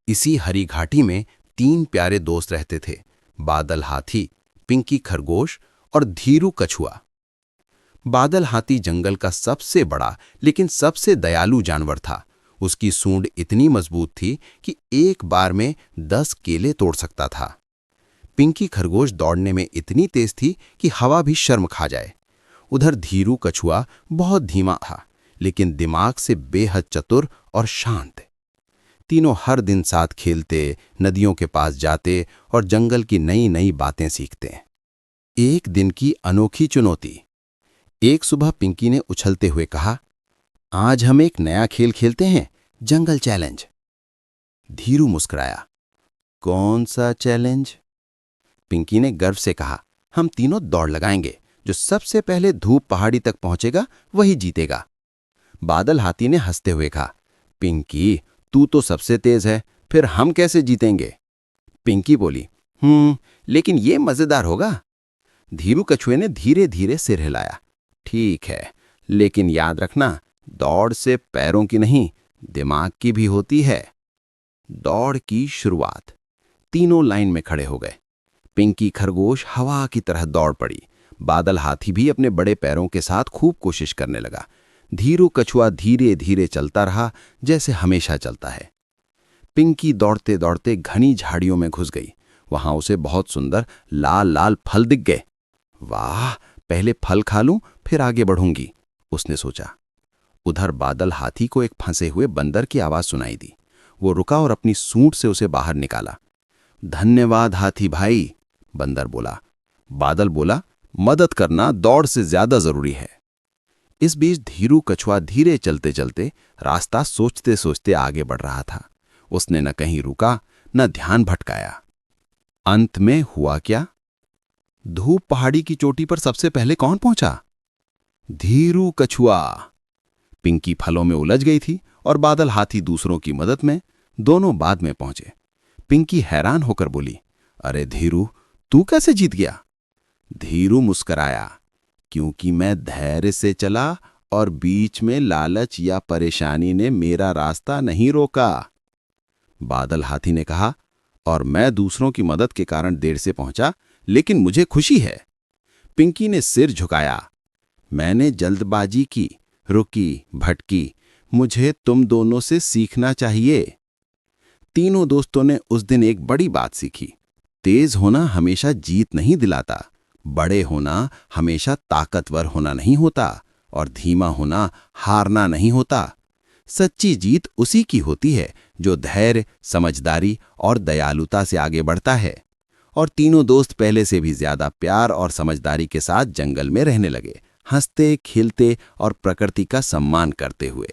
इसी हरी घाटी में 3 प्यारे दोस्त रहते थे, बादल हाथी, पिंकी खरगोश और धीरू कछुआ। बादल हाथी जंगल का सबसे बड़ा लेकिन सबसे दयालु जानवर था। उसकी सूंड इतनी मजबूत थी कि एक बार में 10 केले तोड़ सकता था। पिंकी खरगोश दौड़ने में इतनी तेज थी कि हवा भी शर्म खा जाए। उधर धीरू कछुआ बहुत धीमा था, लेकिन दिमाग से बेहद चतुर और शांत। तीनों हर दिन साथ खेलते, नदियों के पास जाते और जंगल की नई नई बातें सीखते। एक दिन की अनोखी चुनौती। एक सुबह पिंकी ने उछलते हुए कहा, आज हम एक नया खेल खेलते हैं, जंगल चैलेंज। धीरू मुस्कुराया। कौन सा चैलेंज? पिंकी ने गर्व से कहा, हम तीनों दौड़ लगाएंगे, जो सबसे पहले धूप पहाड़ी तक पहुंचेगा वही जीतेगा। बादल हाथी ने हंसते हुए कहा, पिंकी तू तो सबसे तेज है, फिर हम कैसे जीतेंगे? पिंकी बोली, लेकिन ये मजेदार होगा। धीरू कछुए ने धीरे धीरे सिर हिलाया। ठीक है, लेकिन याद रखना, दौड़ से पैरों की नहीं, दिमाग की भी होती है। दौड़ की शुरुआत। तीनों लाइन में खड़े हो गए। पिंकी खरगोश हवा की तरह दौड़ पड़ी। बादल हाथी भी अपने बड़े पैरों के साथ खूब कोशिश करने लगा। धीरू कछुआ धीरे धीरे चलता रहा, जैसे हमेशा चलता है। पिंकी दौड़ते दौड़ते घनी झाड़ियों में घुस गई। वहां उसे बहुत सुंदर लाल लाल फल दिख गए। वाह, पहले फल खा लूं, फिर आगे बढ़ूंगी, उसने सोचा। उधर बादल हाथी को एक फंसे हुए बंदर की आवाज सुनाई दी। वो रुका और अपनी सूंड से उसे बाहर निकाला। धन्यवाद हाथी भाई, बंदर बोला। बादल बोला, मदद करना दौड़ से ज्यादा जरूरी है। इस बीच धीरू कछुआ धीरे चलते चलते रास्ता सोचते सोचते आगे बढ़ रहा था। उसने न कहीं रुका, न ध्यान भटकाया। अंत में हुआ क्या? धूप पहाड़ी की चोटी पर सबसे पहले कौन पहुंचा? धीरू कछुआ। पिंकी फलों में उलझ गई थी और बादल हाथी दूसरों की मदद में। दोनों बाद में पहुंचे। पिंकी हैरान होकर बोली, अरे धीरू, तू कैसे जीत गया? धीरू मुस्कराया, क्योंकि मैं धैर्य से चला और बीच में लालच या परेशानी ने मेरा रास्ता नहीं रोका। बादल हाथी ने कहा, और मैं दूसरों की मदद के कारण देर से पहुंचा, लेकिन मुझे खुशी है। पिंकी ने सिर झुकाया। मैंने जल्दबाजी की, रुकी, भटकी। मुझे तुम दोनों से सीखना चाहिए। तीनों दोस्तों ने उस दिन एक बड़ी बात सीखी। तेज होना हमेशा जीत नहीं दिलाता, बड़े होना हमेशा ताकतवर होना नहीं होता, और धीमा होना हारना नहीं होता। सच्ची जीत उसी की होती है जो धैर्य, समझदारी और दयालुता से आगे बढ़ता है। और तीनों दोस्त पहले से भी ज्यादा प्यार और समझदारी के साथ जंगल में रहने लगे, हंसते, खेलते और प्रकृति का सम्मान करते हुए।